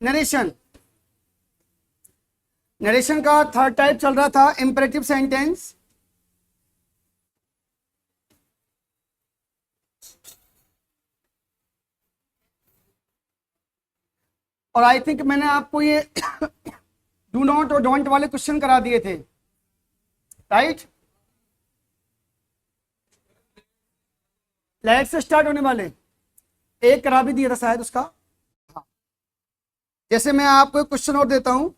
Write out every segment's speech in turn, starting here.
Narration, narration का third type चल रहा था इंपरेटिव सेंटेंस। और आई थिंक मैंने आपको ये डू नॉट और डोंट वाले क्वेश्चन करा दिए थे, राइट? लेट से स्टार्ट होने वाले एक करा भी दिया था शायद उसका। हाँ, जैसे मैं आपको एक क्वेश्चन और देता हूं।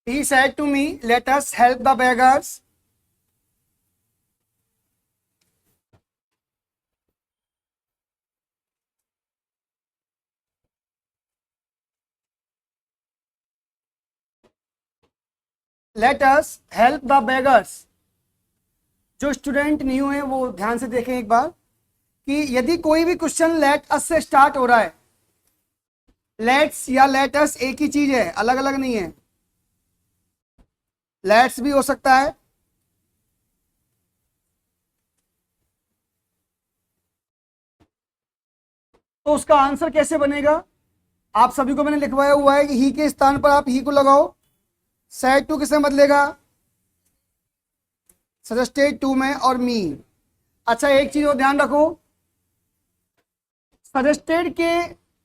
He said to me, let us help the beggars. Let us help the beggars. जो स्टूडेंट न्यू है वो ध्यान से देखें एक बार कि यदि कोई भी क्वेश्चन लेट अस से स्टार्ट हो रहा है, लेट्स या लेट अस एक ही चीज है, अलग अलग नहीं है। लेट्स भी हो सकता है, तो उसका आंसर कैसे बनेगा? आप सभी को मैंने लिखवाया हुआ है कि ही के स्थान पर आप ही को लगाओ। सेड टू किसमें बदलेगा? सजेस्टेड टू में और मी। अच्छा, एक चीज और ध्यान रखो, सजेस्टेड के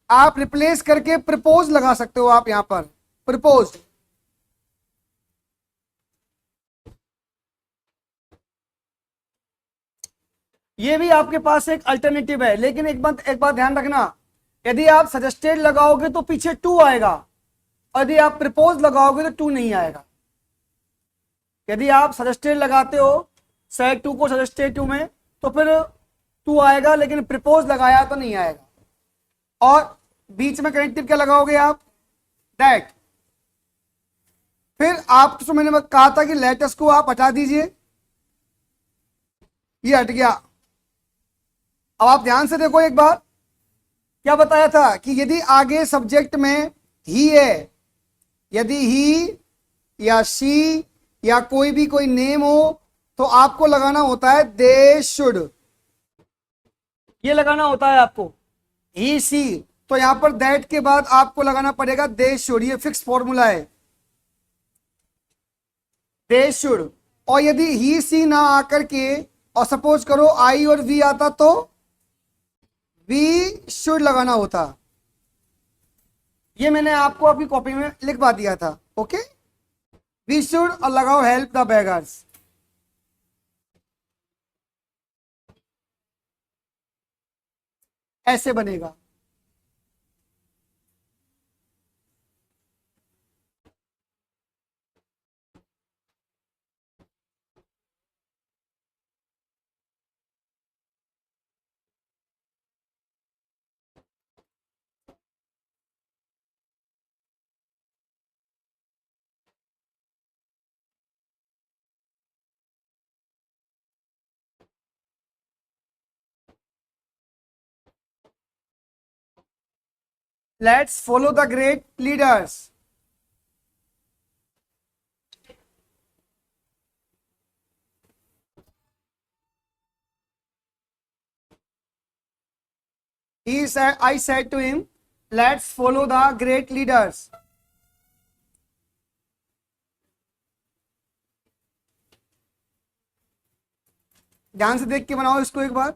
आप रिप्लेस करके प्रपोज लगा सकते हो। आप यहां पर प्रपोज, ये भी आपके पास एक अल्टरनेटिव है। लेकिन एक बात ध्यान रखना, यदि आप सजेस्टेड लगाओगे तो पीछे टू आएगा, और यदि आप प्रपोज लगाओगे तो टू नहीं आएगा। यदि आप सजेस्टेड लगाते हो सेड टू को सजेस्टेड टू में, तो फिर टू आएगा, लेकिन प्रपोज लगाया तो नहीं आएगा। और बीच में कनेक्टिव क्या लगाओगे आप? दैट। फिर आप तो मैंने कहा था कि लेटस को आप हटा दीजिए, ये हट गया। अब आप ध्यान से देखो एक बार, क्या बताया था कि यदि आगे सब्जेक्ट में ही है, यदि ही या शी या कोई नेम हो, तो आपको लगाना होता है दे शुड, ये लगाना होता है आपको, ही सी। तो यहां पर दैट के बाद आपको लगाना पड़ेगा दे शुड, ये फिक्स फॉर्मूला है, दे शुड। और यदि ही सी ना आकर के और सपोज करो आई और वी आता, तो वी शुड लगाना होता। ये मैंने आपको अपनी कॉपी में लिखवा दिया था। ओके, वी शुड और लगाओ हेल्प द बेगर्स। ऐसे बनेगा। Let's follow the great leaders. I said to him, let's follow the great leaders. ध्यान से देख के बनाओ इसको एक बार।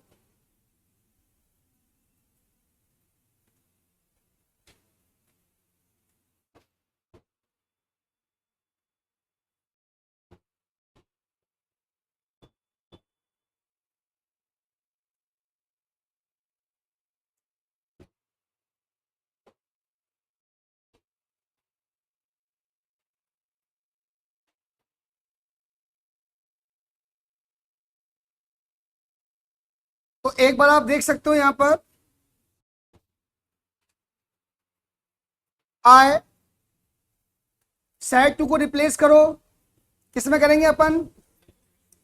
तो एक बार आप देख सकते हो यहां पर, आई सेड टू को रिप्लेस करो, किसमें करेंगे अपन?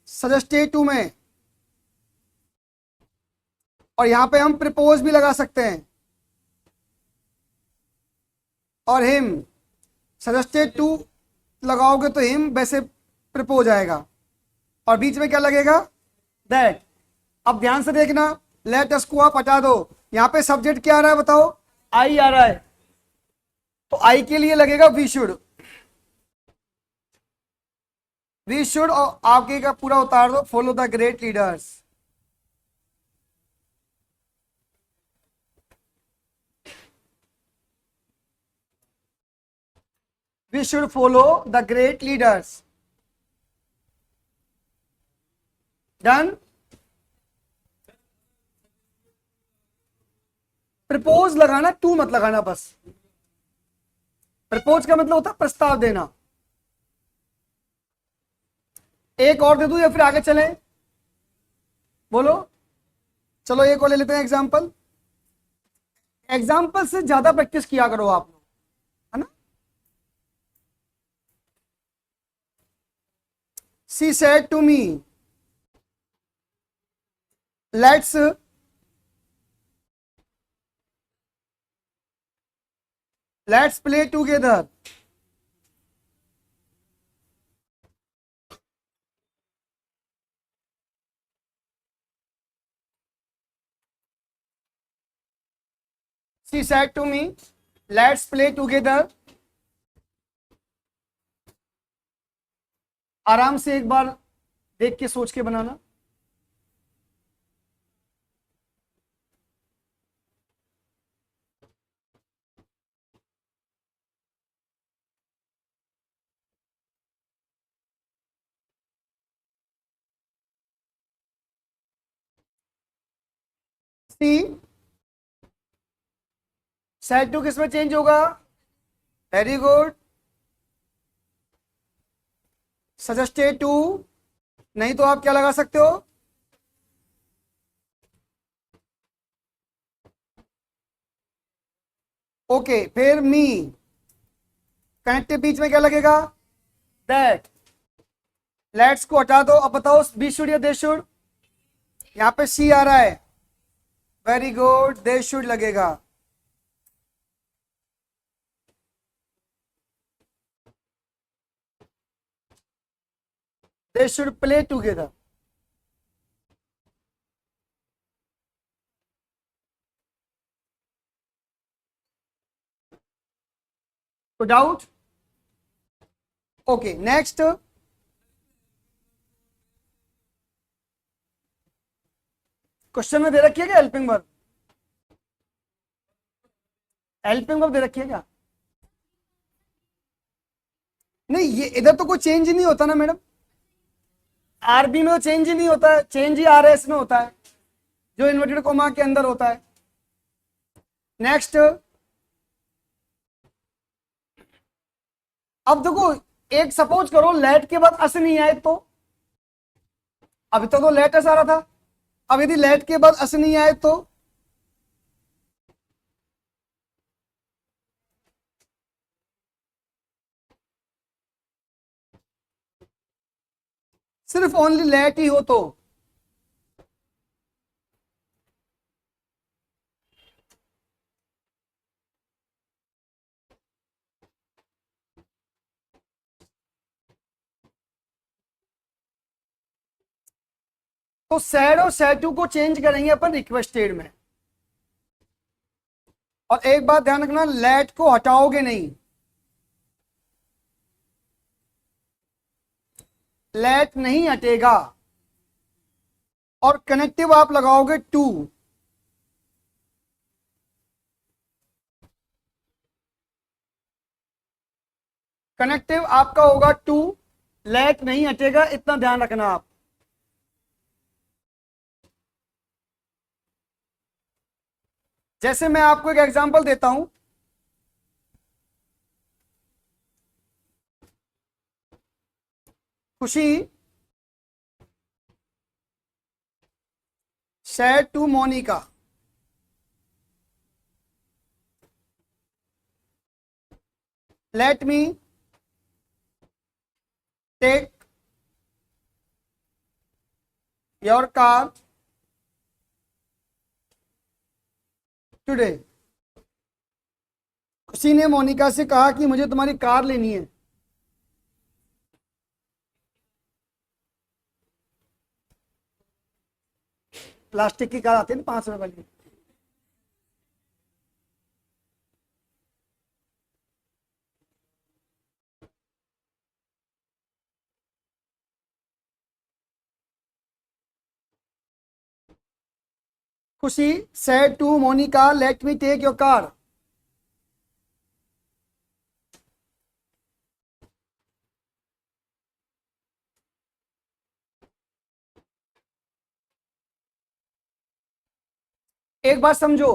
सजेस्टेड टू में। और यहां पे हम प्रपोज भी लगा सकते हैं, और हिम सजेस्टेड टू लगाओगे तो हिम वैसे प्रपोज आएगा, और बीच में क्या लगेगा, दैट। अब ध्यान से देखना, लेट अस को आप हटा दो, यहां पे सब्जेक्ट क्या आ रहा है बताओ, आई आ रहा है, तो आई के लिए लगेगा वी शुड। वी शुड और आगे का पूरा उतार दो, follow the great leaders. We should follow the great leaders. Done. Propose लगाना, टू मत लगाना बस। प्रपोज का मतलब होता है प्रस्ताव देना। एक और दे दूं या फिर आगे चले, बोलो। चलो एक और ले लेते हैं एग्जाम्पल। एग्जाम्पल से ज्यादा प्रैक्टिस किया करो आप लोग, है ना। She said to me let's play together. She said to me let's play together. आराम से एक बार देख के सोच के बनाना। सी सेड टू किस में चेंज होगा, वेरी गुड। सजेस्टेड टू, नहीं तो आप क्या लगा सकते हो, ओके। फिर मी, कनेक्टिव बीच में क्या लगेगा, दैट। लेट्स को हटा दो, अब बताओ बी शुड या दे शुड। यहां पे सी आ रहा है, वेरी गुड, दे शुड लगेगा। They should play together. तो डाउट, ओके। नेक्स्ट, क्वेश्चन में दे रखी है क्या हेल्पिंग वर्ब, हेल्पिंग वर्ब दे रखी है क्या, नहीं ये इधर तो कोई चेंज ही नहीं होता ना मैडम। आरबी में तो चेंज ही नहीं होता है, चेंज ही आरएस में होता है, जो इन्वर्टेड कोमा के अंदर होता है। नेक्स्ट, अब देखो, एक सपोज करो लेट के बाद अस नहीं आए तो, अभी तक तो लेट एस आ रहा था, अब यदि लेट के बाद अस नहीं आए तो, सिर्फ ओनली लेट ही हो तो सैड और सैड टू को चेंज करेंगे अपन रिक्वेस्टेड में। और एक बात ध्यान रखना, लेट को हटाओगे नहीं, लेट नहीं हटेगा, और कनेक्टिव आप लगाओगे टू। कनेक्टिव आपका होगा टू, लेट नहीं हटेगा, इतना ध्यान रखना आप। जैसे मैं आपको एक एग्जांपल देता हूं, Khushi share to Monica, let me take your car today. Khushi ने मोनिका से कहा कि मुझे तुम्हारी कार लेनी है। प्लास्टिक की कार आती है ना 5 रुपए वाली। खुशी said to Monica, let me take your car. एक बात समझो,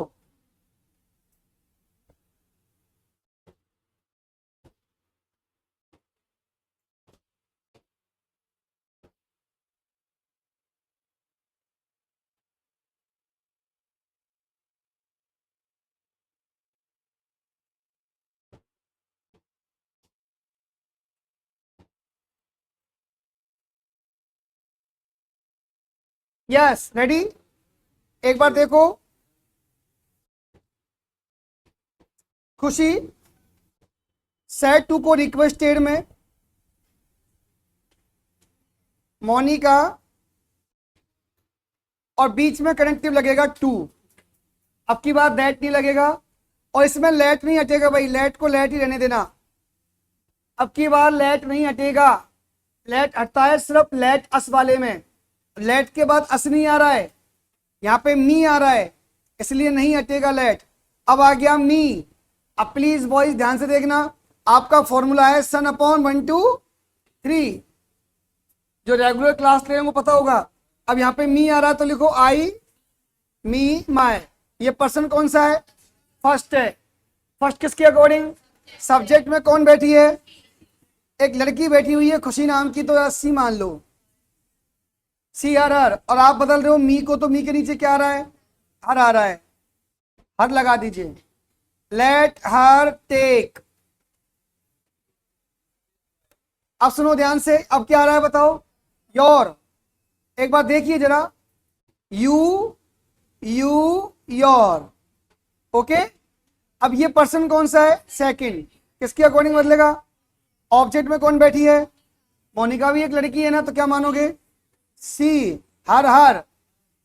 यस रेडी। एक बार देखो, खुशी सेड टू को रिक्वेस्टेड में मोनिका और बीच में कनेक्टिव लगेगा टू। अब की बात दैट नहीं लगेगा और इसमें लेट नहीं हटेगा भाई, लेट को लेट ही रहने देना। अब की बार लेट नहीं हटेगा, लेट हटता है सिर्फ लेट अस वाले में। लेट के बाद अस नहीं आ रहा है, यहाँ पे मी आ रहा है, इसलिए नहीं हटेगा लेट। अब आ गया मी। अब प्लीज बॉयज ध्यान से देखना, आपका फॉर्मूला है सन अपॉन 1 2 3। जो रेगुलर क्लास ले रहे हैं वो पता होगा। अब यहाँ पे मी आ रहा है तो लिखो आई मी माई। ये पर्सन कौन सा है? फर्स्ट है। फर्स्ट किसके अकॉर्डिंग? सब्जेक्ट में कौन बैठी है? एक लड़की बैठी हुई है खुशी नाम की, तो सी मान लो, सी आर हर। और आप बदल रहे हो मी को, तो मी के नीचे क्या आ रहा है? हर आ रहा है, हर लगा दीजिए। Let her take. अब सुनो ध्यान से, अब क्या आ रहा है बताओ? योर। एक बार देखिए जरा, यू योर। ओके। अब ये पर्सन कौन सा है? सेकंड। किसके अकॉर्डिंग बदलेगा? ऑब्जेक्ट में कौन बैठी है? मोनिका भी एक लड़की है ना, तो क्या मानोगे? सी हर हर।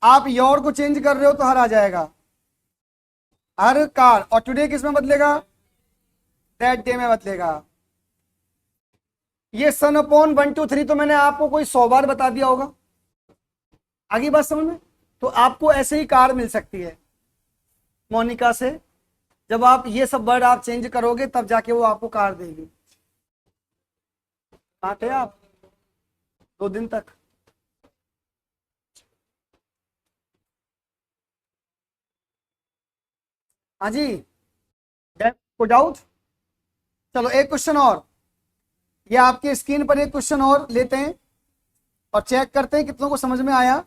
आप योर को चेंज कर रहे हो तो हर आ जाएगा, हर कार। और टुडे किस में बदलेगा? दैट डे में बदलेगा। ये सन अपॉन 1 2 3 तो मैंने आपको कोई 100 बार बता दिया होगा। आगे बात समझ में? तो आपको ऐसे ही कार मिल सकती है मोनिका से। जब आप ये सब वर्ड आप चेंज करोगे तब जाके वो आपको कार देगी। कहाँ थे आप 2 दिन तक? हाँ जी, कोई डाउट? चलो एक क्वेश्चन और, ये आपके स्क्रीन पर एक क्वेश्चन और लेते हैं और चेक करते हैं कितनों को समझ में आया।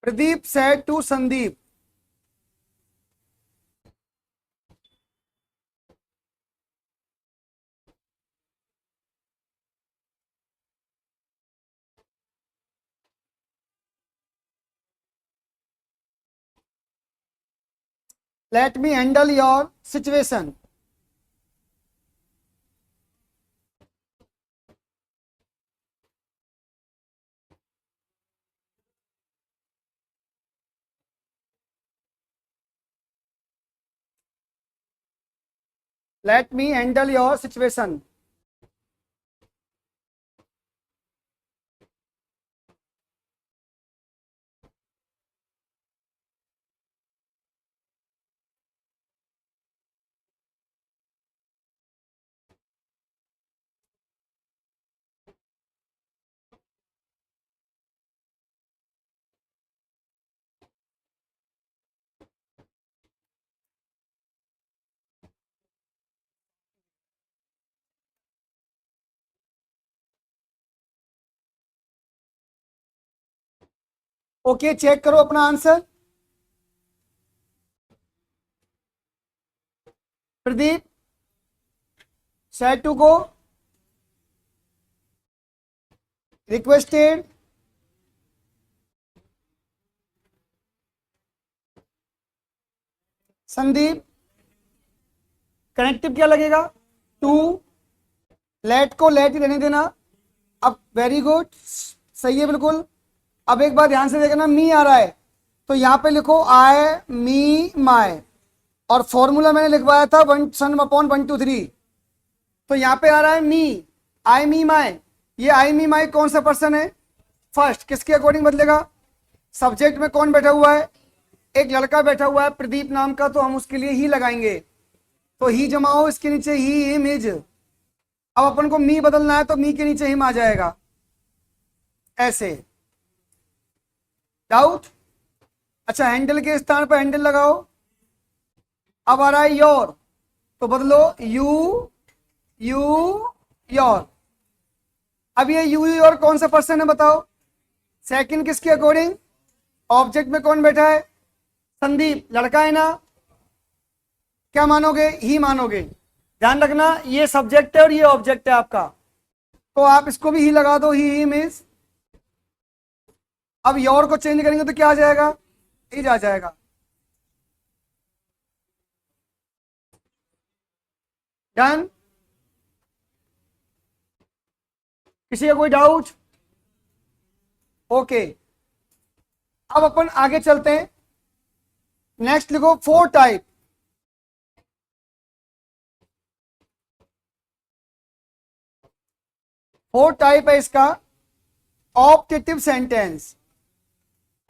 Pradeep said to Sandeep, let me handle your situation. Let me handle your situation. Okay, check करो अपना आंसर। प्रदीप सेड टू को रिक्वेस्टेड, संदीप कनेक्टिव क्या लगेगा, टू, लेट को लेट ही रहने देना। अब वेरी गुड, सही है बिल्कुल। अब एक बार ध्यान से देखना, मी आ रहा है तो यहां पे लिखो आई मी माई, और फॉर्मूला मैंने लिखवाया था वन सन अपॉन 1 2 3, तो यहां पे आ रहा है मी, आई मी माई। ये आई मी माई कौन सा पर्सन है, फर्स्ट, किसके अकॉर्डिंग बदलेगा, सब्जेक्ट में कौन बैठा हुआ है, एक लड़का बैठा हुआ है प्रदीप नाम का, तो हम उसके लिए ही लगाएंगे, तो ही जमाओ, इसके नीचे ही हिम इज। अब अपन को मी बदलना है तो मी के नीचे हिम आ जाएगा, ऐसे। डाउट? अच्छा, हैंडल के स्थान पर हैंडल लगाओ। अब आ रहा है योर, तो बदलो यू, यू, योर। अब ये यू योर कौन सा पर्सन है बताओ, सेकंड किसके अकॉर्डिंग, ऑब्जेक्ट में कौन बैठा है, संदीप, लड़का है ना, क्या मानोगे, ही मानोगे। ध्यान रखना ये सब्जेक्ट है और ये ऑब्जेक्ट है आपका, तो आप इसको भी ही लगा दो, ही हिम इज। अब योर को चेंज करेंगे तो क्या आ जाएगा, इज आ जाएगा। डन? किसी का कोई डाउट? ओके, अब अपन आगे चलते हैं। नेक्स्ट लिखो फोर टाइप। फोर टाइप है इसका, ऑप्टेटिव सेंटेंस,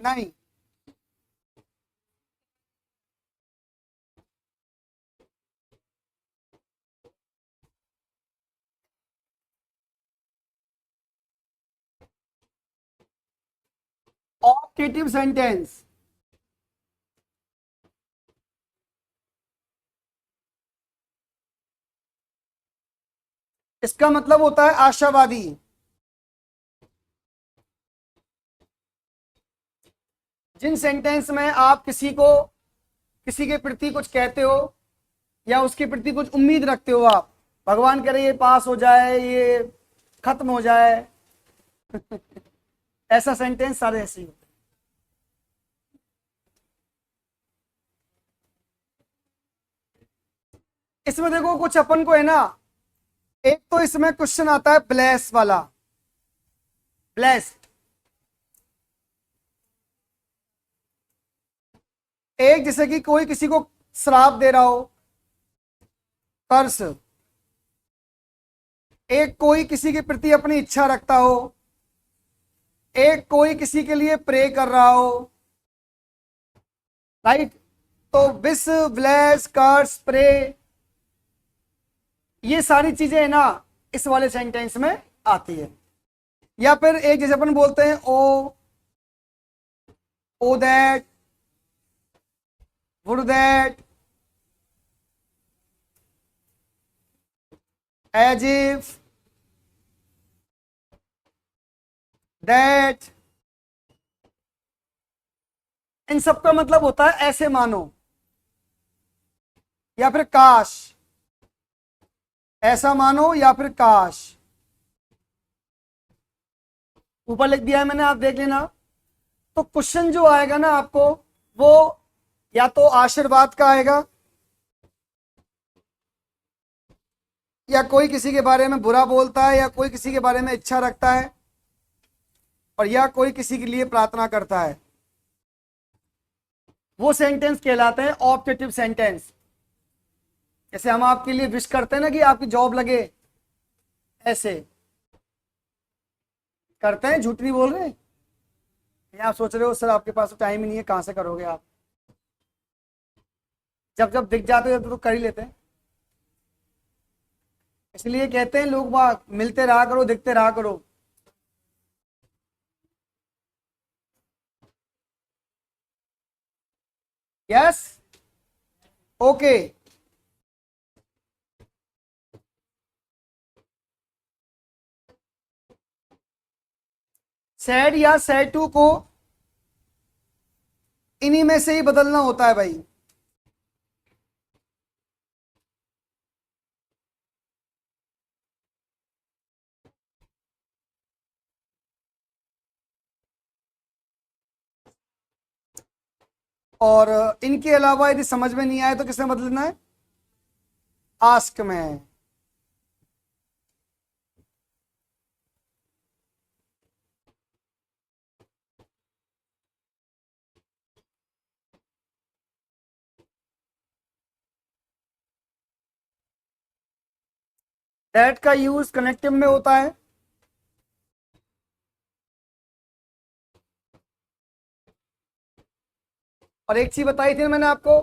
नहीं, ऑप्टेटिव सेंटेंस। इसका मतलब होता है आशावादी। जिन सेंटेंस में आप किसी को, किसी के प्रति कुछ कहते हो या उसके प्रति कुछ उम्मीद रखते हो, आप भगवान करे ये पास हो जाए, ये खत्म हो जाए ऐसा सेंटेंस सारे ऐसे ही होते हैं। इसमें देखो कुछ अपन को है ना, एक तो इसमें क्वेश्चन आता है ब्लेस वाला, ब्लेस्ड। एक जैसे कि कोई किसी को श्राप दे रहा हो, कर्स। एक कोई किसी के प्रति अपनी इच्छा रखता हो, एक कोई किसी के लिए प्रे कर रहा हो, राइट। तो विश, ब्लेस, कर्स, प्रे, ये सारी चीजें है ना इस वाले सेंटेंस में आती है। या फिर एक जैसे अपन बोलते हैं oh that, would that, as if, that, इन सब का मतलब होता है ऐसे मानो, या फिर काश, ऐसा मानो, या फिर काश। ऊपर लिख दिया है मैंने, आप देख लेना। तो क्वेश्चन जो आएगा ना आपको, वो या तो आशीर्वाद का आएगा, या कोई किसी के बारे में बुरा बोलता है, या कोई किसी के बारे में इच्छा रखता है, और या कोई किसी के लिए प्रार्थना करता है, वो सेंटेंस कहलाते हैं ऑप्टेटिव सेंटेंस। जैसे हम आपके लिए विश करते हैं ना कि आपकी जॉब लगे, ऐसे करते हैं, झूठ नहीं बोल रहे। या आप सोच रहे हो सर आपके पास तो टाइम ही नहीं है, कहां से करोगे आप, जब जब दिख जाते हो तो कर ही लेते हैं। इसलिए कहते हैं लोग बाग, मिलते रहा करो, दिखते रहा करो। Yes, okay. सैड या सैड टू को इन्हीं में से ही बदलना होता है भाई। और इनके अलावा यदि समझ में नहीं आए तो किसमें बदलना है, आस्क में। दैट का यूज कनेक्टिव में होता है। और एक चीज बताई थी मैंने आपको,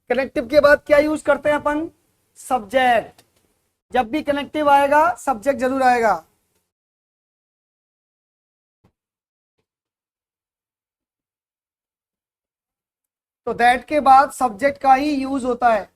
कनेक्टिव के बाद क्या यूज करते हैं अपन, सब्जेक्ट। जब भी कनेक्टिव आएगा सब्जेक्ट जरूर आएगा। तो दैट के बाद सब्जेक्ट का ही यूज होता है।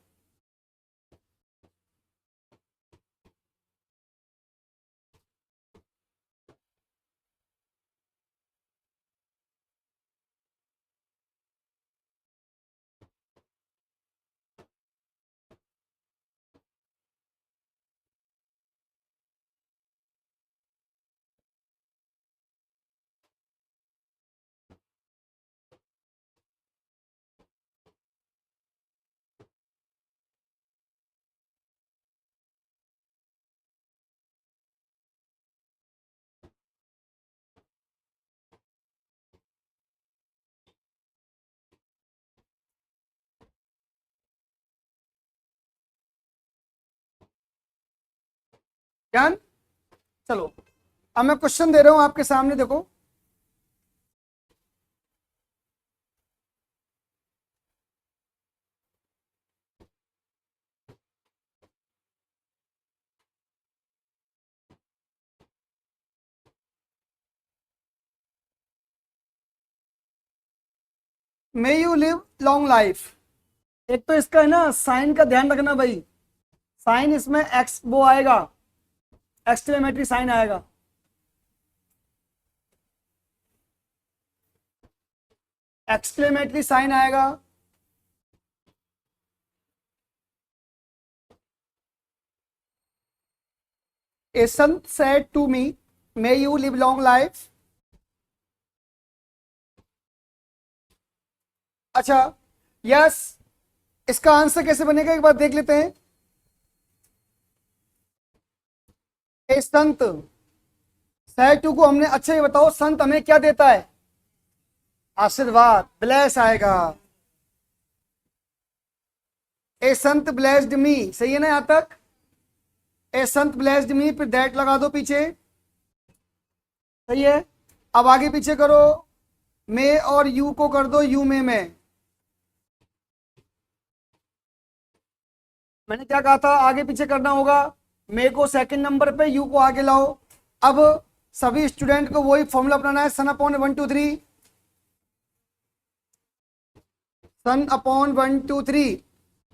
ध्यान, चलो अब मैं क्वेश्चन दे रहा हूं आपके सामने, देखो। मे यू लिव लॉन्ग लाइफ। एक तो इसका है ना साइन का ध्यान रखना भाई, साइन इसमें एक्स वो आएगा, एक्सक्लेमेटरी साइन आएगा। एक्सक्लेमेटरी साइन आएगा। A sant said to me, may you live long life. अच्छा, यस, इसका आंसर कैसे बनेगा एक बार देख लेते हैं। ए संत सेड टू को हमने, अच्छा ये बताओ संत हमें क्या देता है, आशीर्वाद, ब्लेस आएगा। ए संत ब्लेस्ड मी, सही है ना यहां तक। ए संत ब्लेस्ड मी, फिर दैट लगा दो पीछे, सही है। अब आगे पीछे करो, मे और यू को कर दो यू में। मैंने क्या कहा था, आगे पीछे करना होगा, मे को सेकंड नंबर पे, यू को आगे लाओ। अब सभी स्टूडेंट को वही फॉर्मूला अपनाना है, सन अपॉन 1 2 3, सन अपॉन 1 2 3।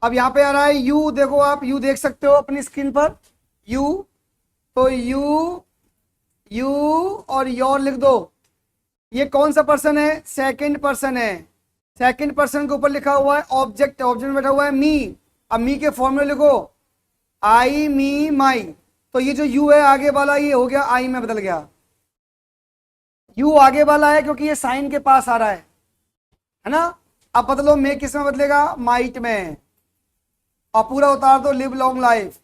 अब यहां पे आ रहा है यू, देखो आप यू देख सकते हो अपनी स्क्रीन पर, यू, तो यू और योर लिख दो। ये कौन सा पर्सन है, सेकंड पर्सन है। सेकंड पर्सन के ऊपर लिखा हुआ है ऑब्जेक्ट, ऑब्जेक्ट में बैठा हुआ है मी। अब मी के फॉर्मूले लिखो, आई मी माई। तो ये जो यू है आगे वाला, ये हो गया आई में बदल गया। यू आगे वाला है क्योंकि ये साइन के पास आ रहा है ना। अब बदलो, मे किस में बदलेगा, माइट में। और पूरा उतार दो, लिव लॉन्ग लाइफ।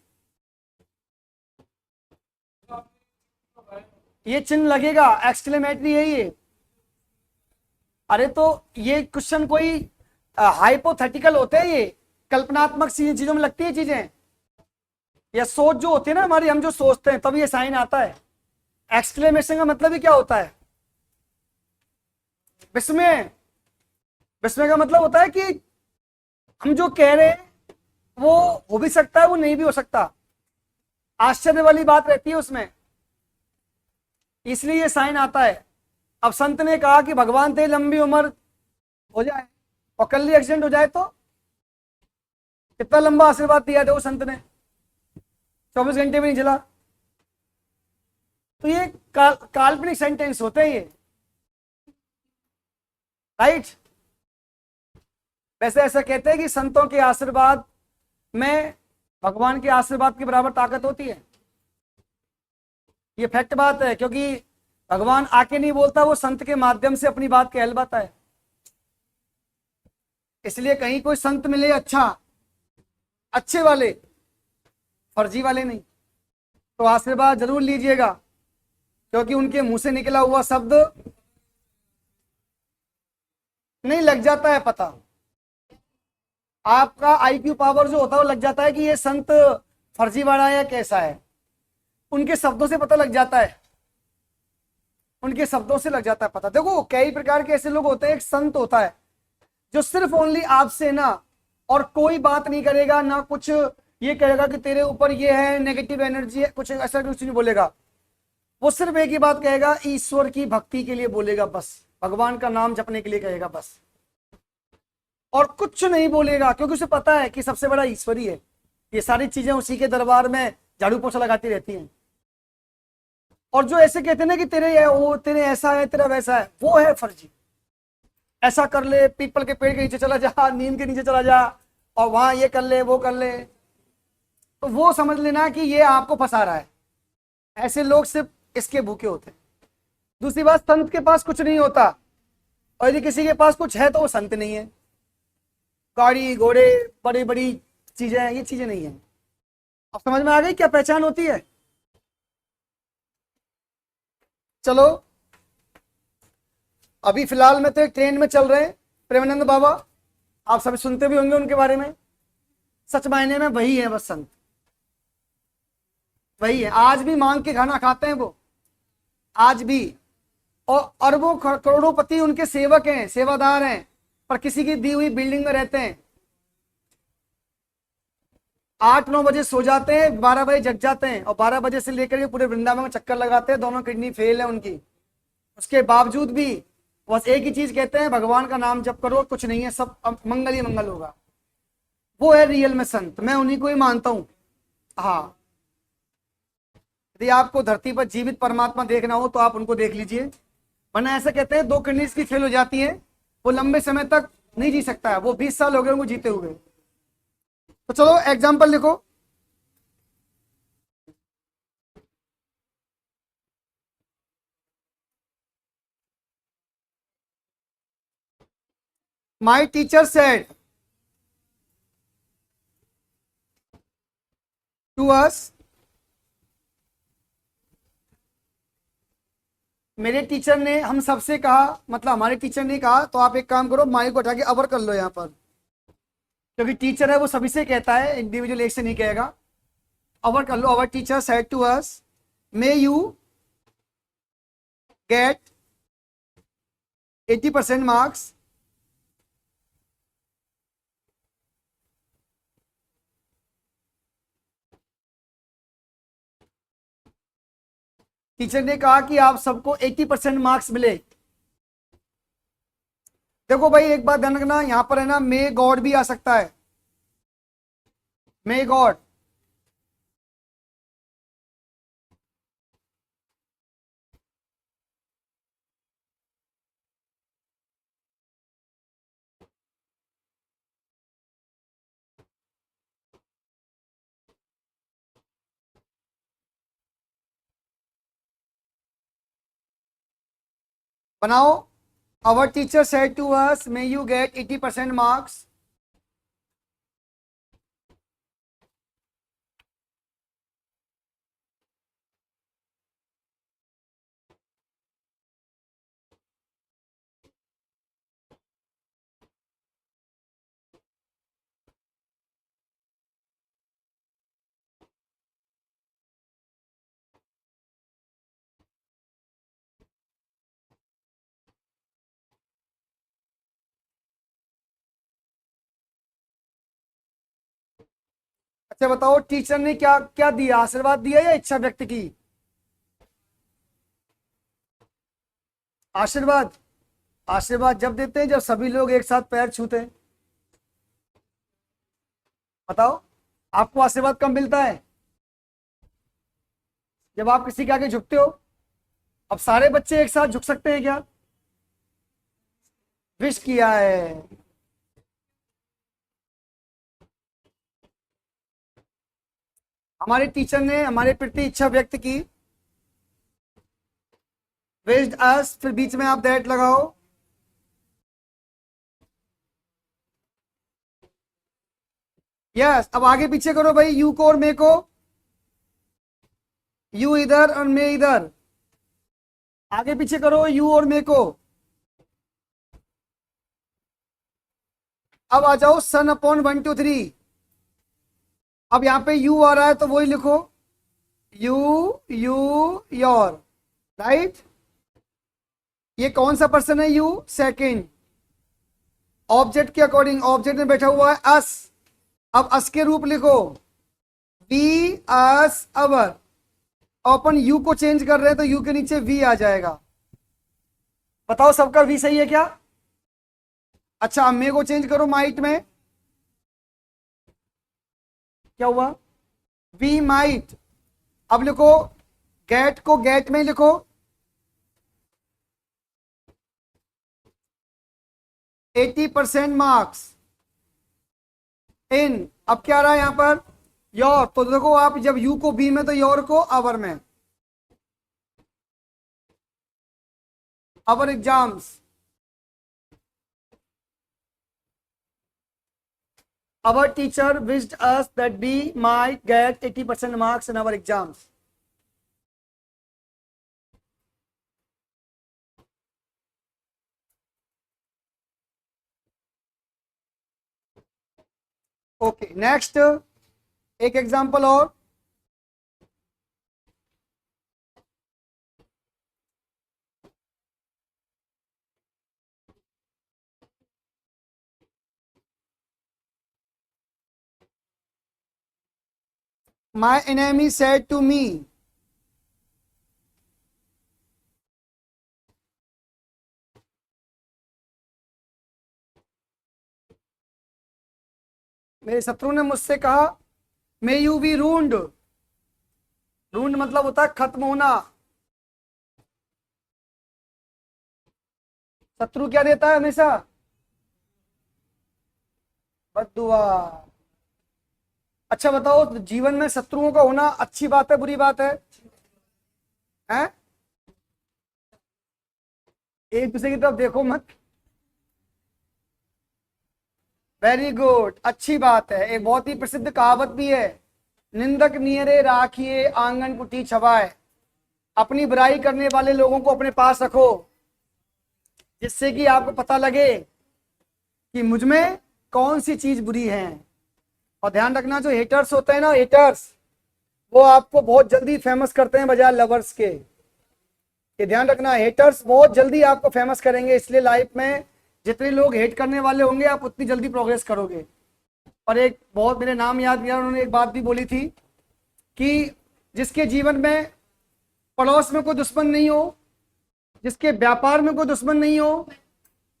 ये चिन्ह लगेगा, एक्सक्लेमेटरी है ये। अरे तो ये क्वेश्चन कोई हाइपोथेटिकल होते हैं, ये कल्पनात्मक चीजों में लगती है चीजें, या सोच जो होती है ना हमारी, हम जो सोचते हैं तब ये साइन आता है। एक्सक्लेमेशन का मतलब ही क्या होता है, विस्मय। विस्मय का मतलब होता है कि हम जो कह रहे हैं वो हो भी सकता है, वो नहीं भी हो सकता, आश्चर्य वाली बात रहती है उसमें, इसलिए ये साइन आता है। अब संत ने कहा कि भगवान तेरी लंबी उम्र हो जाए और कल ही एक्सीडेंट हो जाए, तो कितना लंबा आशीर्वाद दिया था वो संत ने, 24 घंटे भी नहीं चला। तो ये काल्पनिक सेंटेंस होते हैं ये, राइट। वैसे ऐसा कहते हैं कि संतों के आशीर्वाद में भगवान के आशीर्वाद के बराबर ताकत होती है। ये फैक्ट बात है, क्योंकि भगवान आके नहीं बोलता, वो संत के माध्यम से अपनी बात कहलवाता है। इसलिए कहीं कोई संत मिले अच्छा, अच्छे वाले, फर्जी वाले नहीं, तो आशीर्वाद जरूर लीजिएगा, क्योंकि उनके मुंह से निकला हुआ शब्द नहीं लग जाता है पता। आपका आईक्यू पावर जो होता है वो लग जाता है कि ये संत फर्जी वाला है या कैसा है, उनके शब्दों से पता लग जाता है, उनके शब्दों से लग जाता है पता। देखो कई प्रकार के ऐसे लोग होते हैं, एक संत होता है जो सिर्फ ओनली आपसे ना और कोई बात नहीं करेगा, ना कुछ ये कहेगा कि तेरे ऊपर ये है नेगेटिव एनर्जी है, कुछ ऐसा कुछ नहीं बोलेगा। वो सिर्फ एक ही बात कहेगा, ईश्वर की भक्ति के लिए बोलेगा, बस भगवान का नाम जपने के लिए कहेगा बस, और कुछ नहीं बोलेगा, क्योंकि उसे पता है कि सबसे बड़ा ईश्वर ही है। ये सारी चीजें उसी के दरबार में झाड़ू पोछा लगाती रहती हैं। और जो ऐसे कहते हैं ना कि तेरे ऐसा है, तेरा वैसा है, वो है फर्जी। ऐसा कर ले, पीपल के पेड़ के नीचे चला जा, नीम के नीचे चला जा, और वहां ये कर ले वो कर ले, तो वो समझ लेना कि ये आपको फंसा रहा है। ऐसे लोग सिर्फ इसके भूखे होते हैं। दूसरी बात, संत के पास कुछ नहीं होता, और यदि किसी के पास कुछ है तो वो संत नहीं है। गाड़ी घोड़े बड़ी बड़ी चीजें, ये चीजें नहीं है। अब समझ में आ गई क्या पहचान होती है। चलो अभी फिलहाल में तो एक ट्रेंड में चल रहे हैं प्रेमानंद बाबा, आप सभी सुनते भी होंगे उनके बारे में। सच मायने में वही है बस संत, वही है। आज भी मांग के खाना खाते हैं वो, आज भी, और अरबों करोड़ोंपति उनके सेवक हैं, सेवादार हैं, पर किसी की दी हुई बिल्डिंग में रहते हैं। 8-9 बजे सो जाते हैं, 12 बजे जग जाते हैं, और 12 बजे से लेकर के पूरे वृंदावन में चक्कर लगाते हैं। दोनों किडनी फेल है उनकी, उसके बावजूद भी बस एक ही चीज कहते हैं, भगवान का नाम जप करो, कुछ नहीं है, सब मंगल ही मंगल होगा। वो है रियल में संत, मैं उन्हीं को ही मानता हूं। हाँ, यदि आपको धरती पर जीवित परमात्मा देखना हो तो आप उनको देख लीजिए, वरना ऐसा कहते हैं 2 किडनीज की फेल हो जाती है, वो लंबे समय तक नहीं जी सकता है, वो 20 साल हो गए उनको जीते हुए। तो चलो एग्जाम्पल लिखो। My teacher said to us, मेरे टीचर ने हम सबसे कहा, मतलब हमारे टीचर ने कहा, तो आप एक काम करो, माइक को उठा के अवर कर लो यहाँ पर, क्योंकि टीचर है वो सभी से कहता है, इंडिविजुअल एक से नहीं कहेगा। अवर कर लो। Our teacher said to us, may you get 80% marks teacher ने कहा कि आप सबको 80% मार्क्स मिले। देखो भाई एक बात ध्यान रखना, यहां पर है ना, मे गॉड भी आ सकता है, मे गॉड। बनाओ। Our teacher said to us, may you get 80% marks. अच्छा बताओ, टीचर ने क्या क्या दिया, आशीर्वाद दिया या इच्छा व्यक्त की? आशीर्वाद। आशीर्वाद जब देते हैं जब सभी लोग एक साथ पैर छूते हैं। बताओ, आपको आशीर्वाद कब मिलता है? जब आप किसी के आगे झुकते हो। अब सारे बच्चे एक साथ झुक सकते हैं क्या? विश किया है। हमारे टीचर ने हमारे प्रति इच्छा व्यक्त की, विश्ड अस, फिर बीच में आप दैट लगाओ। यस, अब आगे पीछे करो भाई, यू को और मे को, यू इधर और मे इधर, आगे पीछे करो यू और मे को। अब आ जाओ सन अपॉन 1 2 3। अब यहां पे यू आ रहा है तो वही लिखो, यू यू योर, राइट। ये कौन सा पर्सन है, यू सेकंड। ऑब्जेक्ट के अकॉर्डिंग ऑब्जेक्ट में बैठा हुआ है अस। अब अस के रूप लिखो, वी अस अवर। अपन यू को चेंज कर रहे हैं तो यू के नीचे वी आ जाएगा। बताओ सबका वी सही है क्या? अच्छा, अब मे को चेंज करो माइट में, क्या हुआ, वी माइट। अब लिखो गेट को गेट में लिखो, 80% मार्क्स इन। अब क्या रहा है यहां पर, योर। तो देखो आप जब यू को बी में तो योर को आवर में। Our exams, our teacher wished us that we might get 80% marks in our exams. Okay, next एक एग्जांपल और। My enemy said to me, मेरे शत्रु ने मुझसे कहा, मे यू बी रूंड। रूंड मतलब होता है खत्म होना। शत्रु क्या देता है हमेशा, बद्दुआ। अच्छा बताओ, जीवन में शत्रुओं का होना अच्छी बात है बुरी बात है? हैं? एक दूसरे की तरफ देखो मत। वेरी गुड, अच्छी बात है। एक बहुत ही प्रसिद्ध कहावत भी है, निंदक नियरे राखिए आंगन कुटी छवाए। अपनी बुराई करने वाले लोगों को अपने पास रखो, जिससे कि आपको पता लगे कि मुझ में कौन सी चीज बुरी है। और ध्यान रखना, जो हेटर्स होते हैं ना, हेटर्स, वो आपको बहुत जल्दी फेमस करते हैं बजाय लवर्स के। ये ध्यान रखना, हेटर्स बहुत जल्दी आपको फेमस करेंगे। इसलिए लाइफ में जितने लोग हेट करने वाले होंगे आप उतनी जल्दी प्रोग्रेस करोगे। और एक बहुत, मेरे नाम याद नहीं आ रहा, उन्होंने एक बात भी बोली थी कि जिसके जीवन में पड़ोस में कोई दुश्मन नहीं हो, जिसके व्यापार में कोई दुश्मन नहीं हो,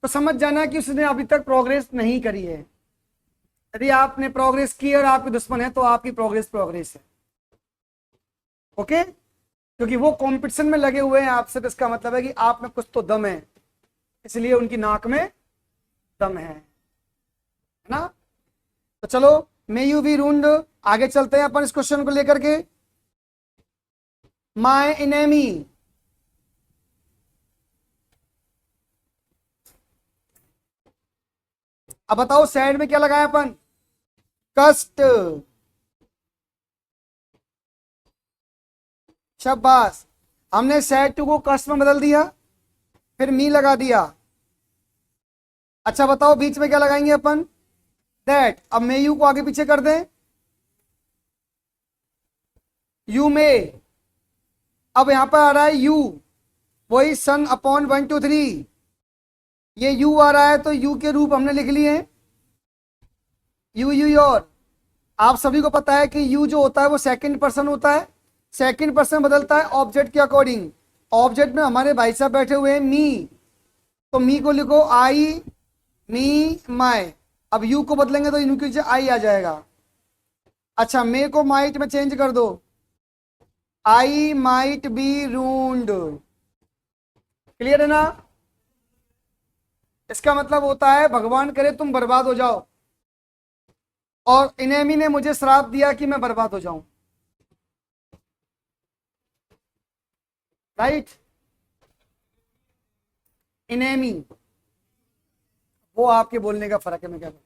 तो समझ जाना कि उसने अभी तक प्रोग्रेस नहीं करी है। यदि आपने प्रोग्रेस की और आपके दुश्मन है तो आपकी प्रोग्रेस प्रोग्रेस है। ओके, क्योंकि वो कंपटीशन में लगे हुए हैं आपसे, तो इसका मतलब है कि आप में कुछ तो दम है, इसलिए उनकी नाक में दम है ना। तो चलो, मे यू बी रूंड, आगे चलते हैं अपन इस क्वेश्चन को लेकर के। माय एनेमी, अब बताओ सैड में क्या लगाया अपन, कष्ट। शाबाश, हमने सैड टू को कष्ट में बदल दिया, फिर मी लगा दिया। अच्छा बताओ बीच में क्या लगाएंगे अपन, दैट। अब मे यू को आगे पीछे कर दें, यू में। अब यहां पर आ रहा है यू, वही सन अपॉन 1 2 3। ये यू आ रहा है तो यू के रूप हमने लिख लिए, यू यू योर। आप सभी को पता है कि यू जो होता है वो सेकंड पर्सन होता है। सेकंड पर्सन बदलता है ऑब्जेक्ट के अकॉर्डिंग। ऑब्जेक्ट में हमारे भाई साहब बैठे हुए हैं मी, तो मी को लिखो आई मी माई। अब यू को बदलेंगे तो इनके नीचे आई आ जाएगा। अच्छा, मे को माइट में चेंज कर दो, आई माइट बी रूंड। क्लियर है ना? इसका मतलब होता है भगवान करे तुम बर्बाद हो जाओ, और इनेमी ने मुझे श्राप दिया कि मैं बर्बाद हो जाऊं। राइट, इनेमी, वो आपके बोलने का फर्क है, मैं क्या बोलूं।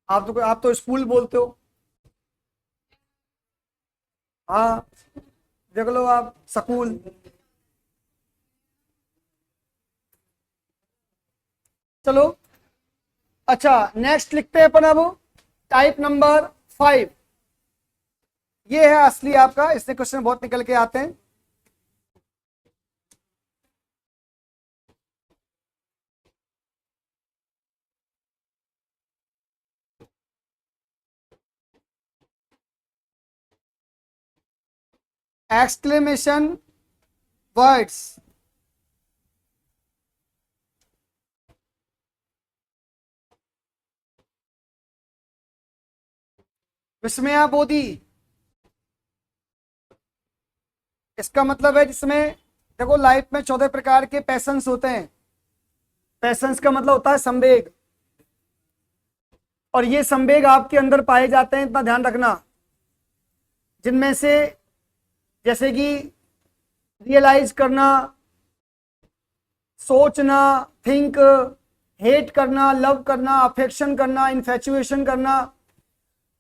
आप तो स्कूल बोलते हो। हाँ, देख लो आप स्कूल। चलो, अच्छा नेक्स्ट लिखते हैं अपन अब। टाइप नंबर 5, ये है असली आपका, इससे क्वेश्चन बहुत निकल के आते हैं। Exclamation words. विस्मया बोधी, इसका मतलब है जिसमें, देखो लाइफ में 14 प्रकार के पैशंस होते हैं। पैशंस का मतलब होता है संवेग, और ये संवेग आपके अंदर पाए जाते हैं, इतना ध्यान रखना। जिनमें से जैसे कि रियलाइज करना, सोचना, थिंक, हेट करना, लव करना, अफेक्शन करना, इन्फेचुएशन करना,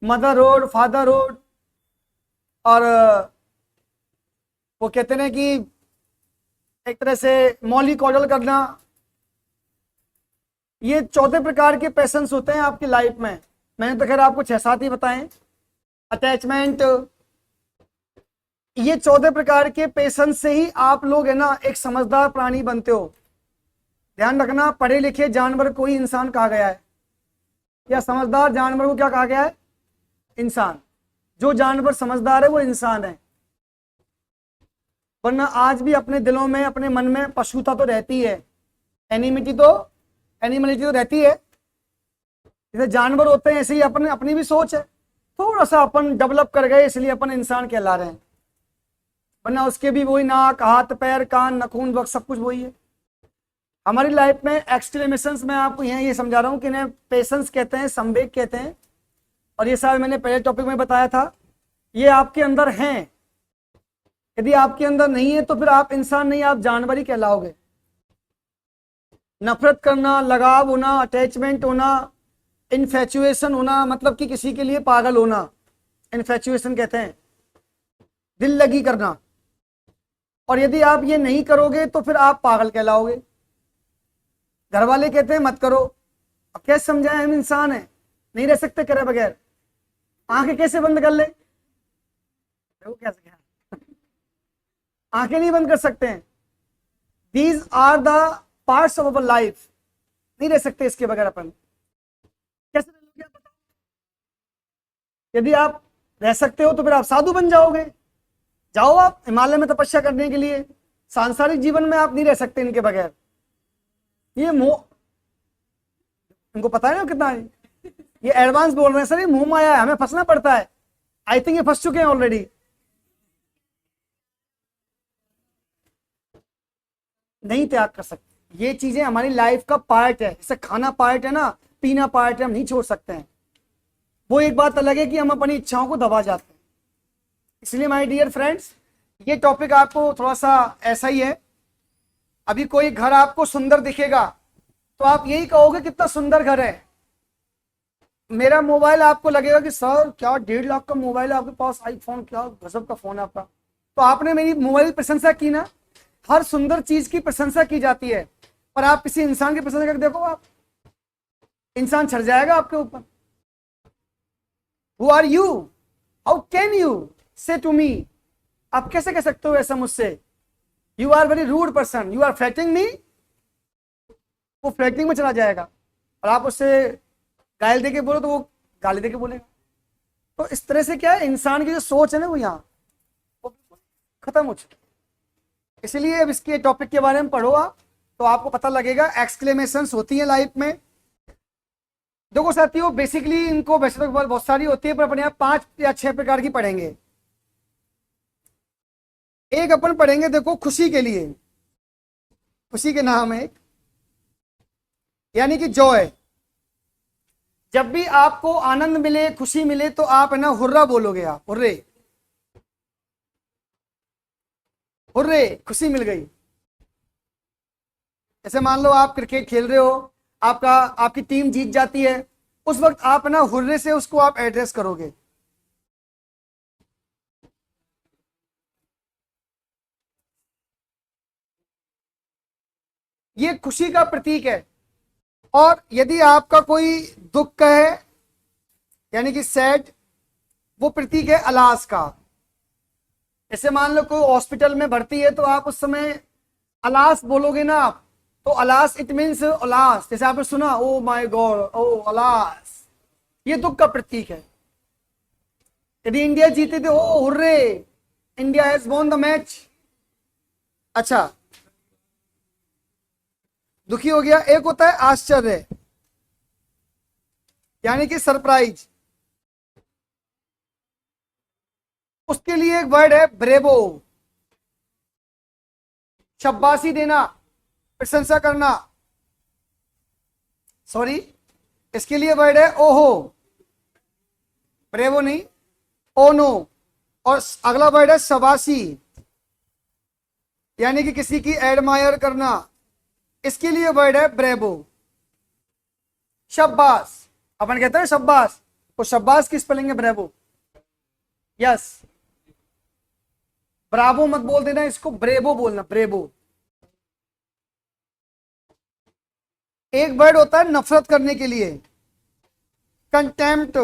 मदरहुड, फादरहुड, और वो कहते हैं कि एक तरह से मॉलिकॉडल करना। ये 14 प्रकार के पैशंस होते हैं आपकी लाइफ में। मैंने तो खैर आपको 6-7 ही बताएं। अटैचमेंट, ये 14 प्रकार के पैशंस से ही आप लोग है ना एक समझदार प्राणी बनते हो। ध्यान रखना, पढ़े लिखे जानवर को ही इंसान कहा गया है, या समझदार जानवर को क्या कहा गया है? इंसान। जो जानवर समझदार है वो इंसान है, वरना आज भी अपने दिलों में, अपने मन में पशुता तो रहती है, एनिमलिटी तो रहती है। जैसे जानवर होते हैं ऐसे ही अपने अपनी भी सोच है, थोड़ा सा अपन डेवलप कर गए इसलिए अपन इंसान कहला रहे हैं, वरना उसके भी वही नाक, हाथ, पैर, कान, नाखून, वक्त सब कुछ वही है। हमारी लाइफ में एक्सक्लेमेशंस में आपको यहाँ ये समझा रहा हूँ कि इन्हें पेशेंस कहते हैं, संवेग कहते हैं, और ये सारे मैंने पहले टॉपिक में बताया था, ये आपके अंदर हैं। यदि आपके अंदर नहीं है तो फिर आप इंसान नहीं, आप जानवर ही कहलाओगे। नफरत करना, लगाव होना, अटैचमेंट होना, इन्फेचुएशन होना, मतलब कि किसी के लिए पागल होना, इन्फेचुएशन कहते हैं। दिल लगी करना, और यदि आप ये नहीं करोगे तो फिर आप पागल कहलाओगे। घर वाले कहते हैं मत करो, अब कैसे समझाएं, हम इंसान हैं, नहीं रह सकते करे बगैर। आंखें कैसे बंद कर ले, देखो कैसे क्या, आंखें नहीं बंद कर सकते हैं। These are the parts of our life, नहीं रह सकते इसके बगैर अपन। कैसे रहोगे आप बताओ? यदि आप रह सकते हो तो फिर आप साधु बन जाओगे, जाओ आप हिमालय में तपस्या करने के लिए। सांसारिक जीवन में आप नहीं रह सकते इनके बगैर। ये मोह, इनको पता है ना कितना है? ये एडवांस बोल रहे हैं सर, ये मोह माया है, हमें फंसना पड़ता है। आई थिंक ये फंस चुके हैं ऑलरेडी। नहीं त्याग कर सकते, ये चीजें हमारी लाइफ का पार्ट है, जैसे खाना पार्ट है ना, पीना पार्ट है, हम नहीं छोड़ सकते हैं। वो एक बात अलग है कि हम अपनी इच्छाओं को दबा जाते हैं। इसलिए माय डियर फ्रेंड्स, ये टॉपिक आपको थोड़ा सा ऐसा ही है। अभी कोई घर आपको सुंदर दिखेगा तो आप यही कहोगे कितना सुंदर घर है। मेरा मोबाइल आपको लगेगा कि सर क्या 1.5 लाख का मोबाइल है आपके पास, आईफोन, क्या गजब का फोन है आपका। तो आपने मेरी मोबाइल की प्रशंसा की ना। हर सुंदर चीज की प्रशंसा की जाती है, पर आप किसी इंसान की प्रशंसा करके देखो, आप इंसान छड़ जाएगा आपके ऊपर। Who are you, how can you say to me, आप कैसे कह सकते हो ऐसा मुझसे? You are very rude person, you are flattering me. वो फ्लैटरिंग में चला जाएगा, और आप उससे गाली देके बोलो तो वो गाली देके बोलेगा। तो इस तरह से क्या है, इंसान की जो सोच है ना वो यहाँ वो खत्म हो चुकी। इसलिए अब इसके टॉपिक के बारे में पढ़ो आप, तो आपको पता लगेगा। एक्सक्लेमेशंस होती है लाइफ में। देखो साथियों, बेसिकली इनको वैसे तो बहुत सारी होती है, पर अपने यहाँ 5 या 6 प्रकार की पढ़ेंगे। एक अपन पढ़ेंगे, देखो खुशी के लिए, खुशी के नाम है, यानी कि जॉय। जब भी आपको आनंद मिले, खुशी मिले, तो आप है ना हुर्रा बोलोगे, आप हुर्रे, हुर्रे, खुशी मिल गई। जैसे मान लो आप क्रिकेट खेल रहे हो, आपकी टीम जीत जाती है, उस वक्त आप ना हुर्रे से उसको आप एड्रेस करोगे। ये खुशी का प्रतीक है। और यदि आपका कोई दुख का है, यानी कि सैड, वो प्रतीक है अलास का। जैसे मान लो कोई हॉस्पिटल में भर्ती है तो आप उस समय अलास बोलोगे ना आप, तो अलास इट मीन्स अलास, जैसे आपने सुना oh my God, oh alas, ये दुख का प्रतीक है। यदि इंडिया जीते थे oh hurray, India has won the match. अच्छा, दुखी हो गया। एक होता है आश्चर्य, यानी कि सरप्राइज, उसके लिए एक वर्ड है ब्रेवो, शाबाशी देना, प्रशंसा करना। सॉरी, इसके लिए वर्ड है ओहो, ब्रेवो नहीं, ओनो। और अगला वर्ड है शबाशी, यानी कि किसी की एडमायर करना, इसके लिए वर्ड है ब्रेवो, शब्बास। अपन कहते हैं शब्बास, तो शब्बास की स्पेलिंग है ब्रेवो। यस, ब्रावो मत बोल देना, इसको ब्रेवो बोलना, ब्रेवो। एक वर्ड होता है नफरत करने के लिए, कंटेम्प्ट,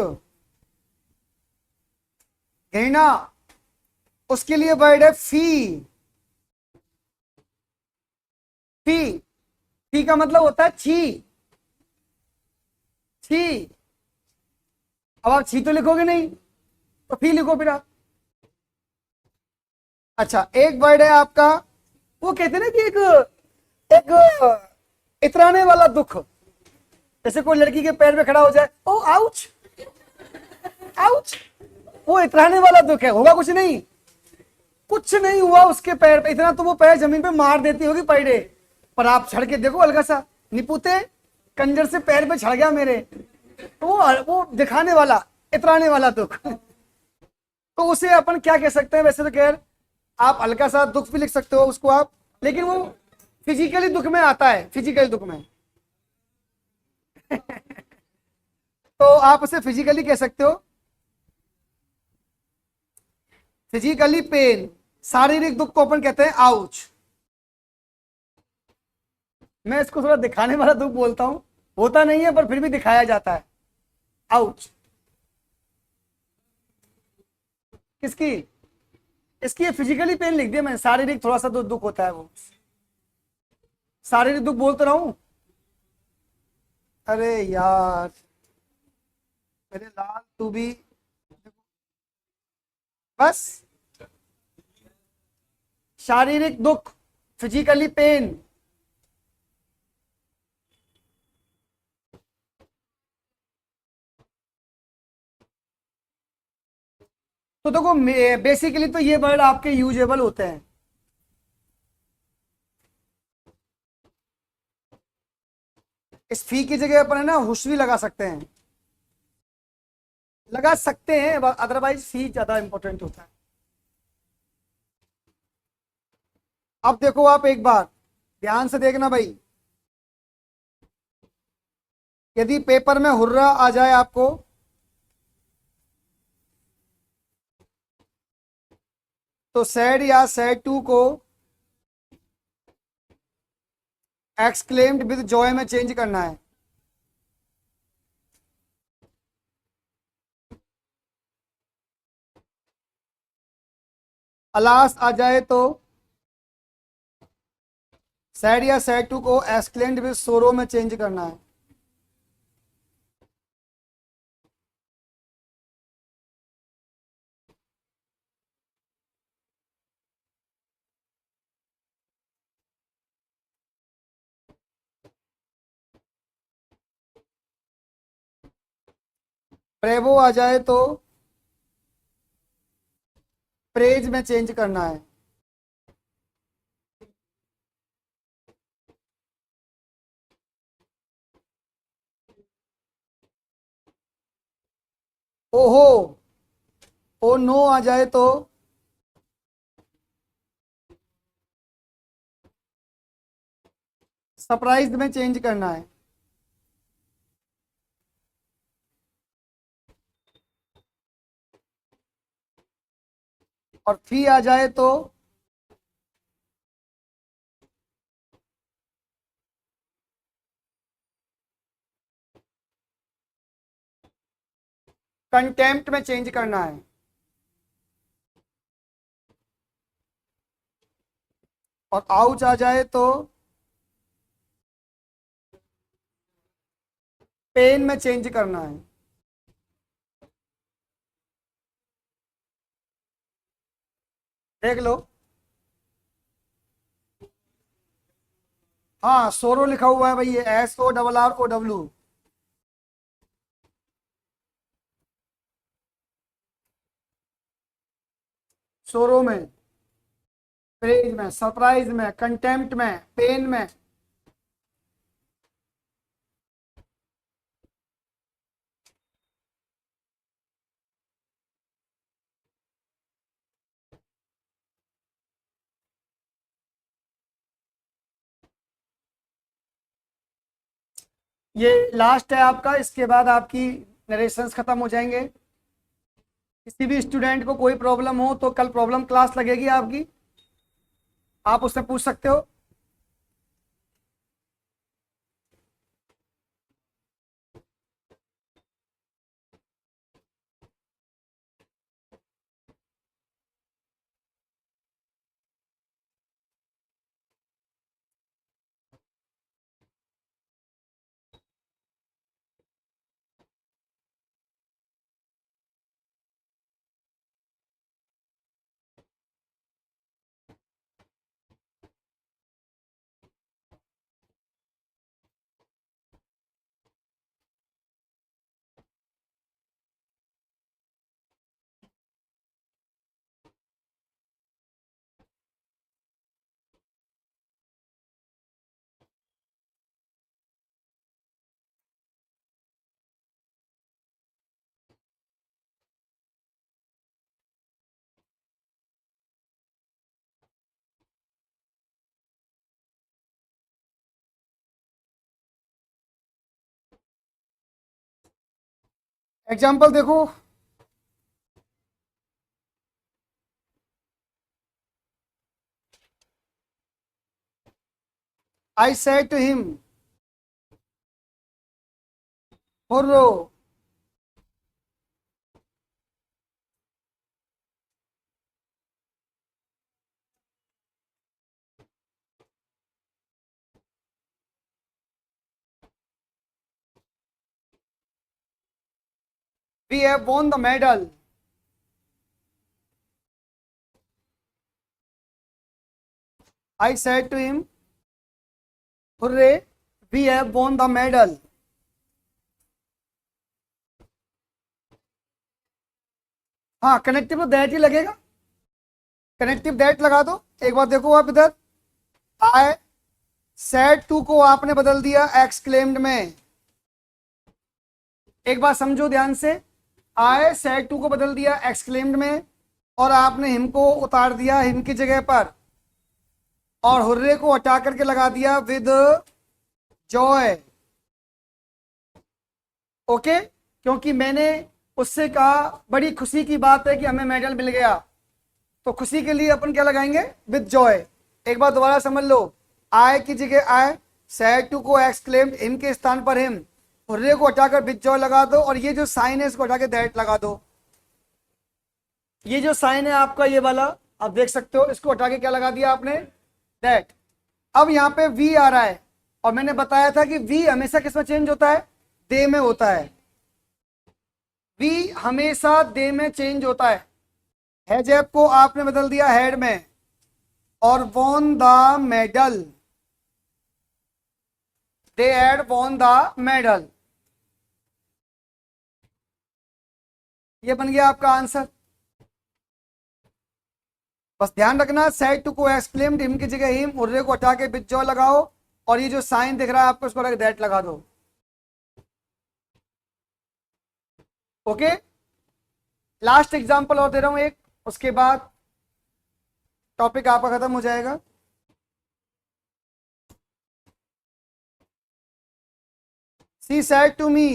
घृणा, उसके लिए वर्ड है फी। फी, फी का मतलब होता है छी, छी। अब आप छी तो लिखोगे नहीं, तो फी लिखो फिर आप। अच्छा, एक वर्ड है आपका, वो कहते हैं ना कि एक एक इतराने वाला दुख। जैसे कोई लड़की के पैर में खड़ा हो जाए, ओ आउच, आउच, वो इतराने वाला दुख है, होगा कुछ नहीं, कुछ नहीं हुआ उसके पैर पे, इतना तो वो पैर जमीन पे मार देती होगी पैरे, पर आप छड़ के देखो हल्का सा, निपुते कंजर से पैर पे छड़ गया मेरे, तो वो दिखाने वाला, इतराने वाला दुख। तो उसे अपन क्या कह सकते हैं, वैसे तो खैर आप हल्का सा दुख भी लिख सकते हो उसको आप, लेकिन वो फिजिकली दुख में आता है, फिजिकली दुख में। तो आप उसे फिजिकली कह सकते हो, फिजिकली पेन, शारीरिक दुख को अपन कहते हैं आउच। मैं इसको थोड़ा दिखाने वाला दुख बोलता हूं, होता नहीं है पर फिर भी दिखाया जाता है, आउच। किसकी, इसकी फिजिकली पेन लिख दिया मैंने, शारीरिक थोड़ा सा दुख होता है वो, शारीरिक दुख बोलते रहा हूं। अरे यार, मेरे लाल तू भी, बस, शारीरिक दुख, फिजिकली पेन। तो देखो बेसिकली तो ये वर्ड आपके यूजेबल होते हैं। इस फी की जगह अपन है ना हुश भी लगा सकते हैं, लगा सकते हैं, अदरवाइज फी ज्यादा इंपॉर्टेंट होता है। अब देखो आप एक बार ध्यान से देखना भाई, यदि पेपर में हुर्रा आ जाए आपको, तो सैड या सैड टू को एक्सक्लेम्ड विद जॉय में चेंज करना है। अलास आ जाए तो सैड या सैड टू को एक्सक्लेम्ड विद सोरो में चेंज करना है। प्रेवो आ जाए तो प्रेज में चेंज करना है। ओहो, ओ नो आ जाए तो सरप्राइज में चेंज करना है। और फी आ जाए तो कंटेम्प्ट में चेंज करना है। और आउच आ जाए तो पेन में चेंज करना है। देख लो। हाँ, सोरो लिखा हुआ है भाई, ये SORROW। सोरो में, प्रेज में, सरप्राइज में, कंटेम्प्ट में, पेन में। ये लास्ट है आपका, इसके बाद आपकी नरेशंस खत्म हो जाएंगे। किसी भी स्टूडेंट को कोई प्रॉब्लम हो तो कल प्रॉब्लम क्लास लगेगी आपकी, आप उससे पूछ सकते हो। एग्जाम्पल देखो। I said to him, hurray, we have won the medal. I said to him, hurray, we have won the medal. हाँ, कनेक्टिव दैट ही लगेगा, कनेक्टिव दैट लगा दो। एक बार देखो आप इधर, आई सेड टू को आपने बदल दिया एक्सक्लेम्ड में। एक बार समझो ध्यान से, आई सेड टू को बदल दिया एक्सक्लेम्ड में, और आपने हिम को उतार दिया हिम की जगह पर, और हुर्रे को हटा करके लगा दिया विद जॉय। ओके, क्योंकि मैंने उससे कहा बड़ी खुशी की बात है कि हमें मेडल मिल गया, तो खुशी के लिए अपन क्या लगाएंगे, विद जॉय। एक बार दोबारा समझ लो, आई की जगह आई, सैड टू को एक्सक्लेम्ड, हिम के स्थान पर हिम, हुर्रे को हटाकर विद जॉय लगा दो, और ये जो साइन है इसको हटा के दैट लगा दो। ये जो साइन है आपका ये वाला, आप देख सकते हो, इसको हटा के क्या लगा दिया आपने, दैट। अब यहाँ पे वी आ रहा है, और मैंने बताया था कि वी हमेशा किस में चेंज होता है, दे में होता है। वी हमेशा दे में चेंज होता है जैब को आपने बदल दिया हेड में, और won the medal, they had won the medal. ये बन गया आपका आंसर। बस ध्यान रखना, सेड टू को एक्सक्लेम्ड, हिम की जगह हिम, उर्रे को हटा के विद जॉय लगाओ, और ये जो साइन दिख रहा है आपको, इसको दैट लगा दो। ओके, लास्ट एग्जांपल और दे रहा हूं एक, उसके बाद टॉपिक आपका खत्म हो जाएगा। She said to me,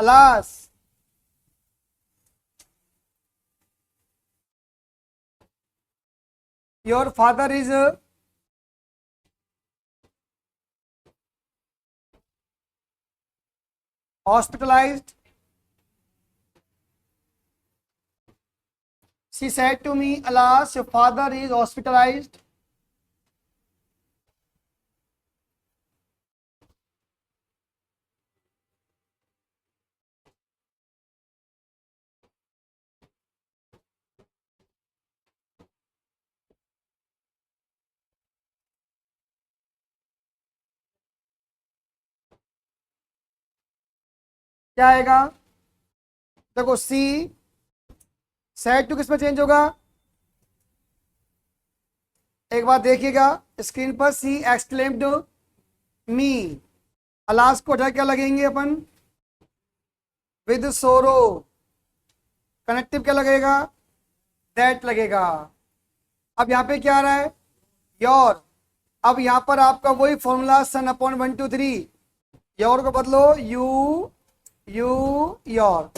alas, your father is hospitalized. She said to me, alas, your father is hospitalized. क्या आएगा? देखो सी सेड टू किस में चेंज होगा? एक बार देखिएगा स्क्रीन पर, सी एक्सक्लेम्ड मी, अलास को हटा क्या लगेंगे अपन? विद सोरो, कनेक्टिव क्या लगेगा? दैट लगेगा। अब यहाँ पे क्या आ रहा है? योर। अब यहाँ पर आपका वही फॉर्मूला सन अपॉन 1 2 3, योर को बदलो यू योर।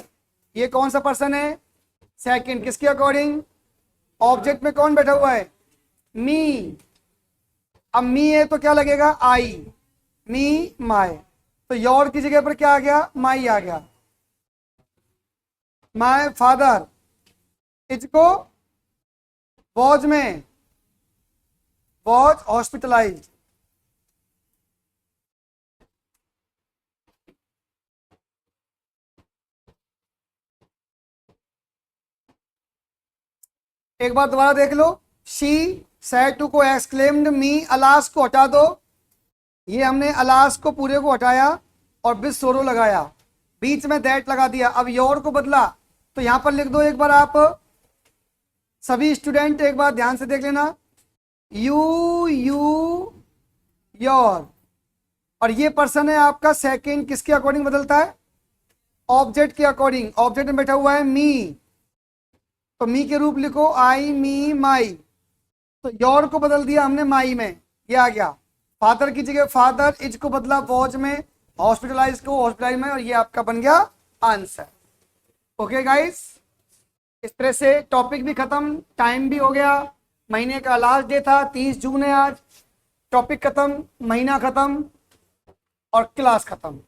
ये कौन सा पर्सन है? सेकंड। किसके अकॉर्डिंग? ऑब्जेक्ट में कौन बैठा हुआ है? मी। अब मी है तो क्या लगेगा? आई, मी माय। तो योर की जगह पर क्या आ गया? माई आ गया। माय फादर इसको वॉज में, वॉज हॉस्पिटलाइज्ड। एक बार दोबारा देख लो, शी सैड टू को एक्सक्लेम्ड मी, अलास को हटा दो। ये हमने अलास को पूरे को हटाया और बिस सोरो लगाया, बीच में दैट लगा दिया। अब योर को बदला तो यहां पर लिख दो एक बार आप सभी स्टूडेंट, एक बार ध्यान से देख लेना, यू योर। और ये पर्सन है आपका सेकंड, किसके अकॉर्डिंग बदलता है? ऑब्जेक्ट के अकॉर्डिंग। ऑब्जेक्ट में बैठा हुआ है मी, तो मी के रूप लिखो आई मी माई। तो योर को बदल दिया हमने माई में, ये आ गया। फादर की जगह फादर, इज को बदला वॉज में, हॉस्पिटलाइज को हॉस्पिटलाइज में, और ये आपका बन गया आंसर। ओके गाइस, इस तरह से टॉपिक भी खत्म, टाइम भी हो गया। महीने का लास्ट डे था, 30 जून है आज। टॉपिक खत्म, महीना खत्म और क्लास खत्म।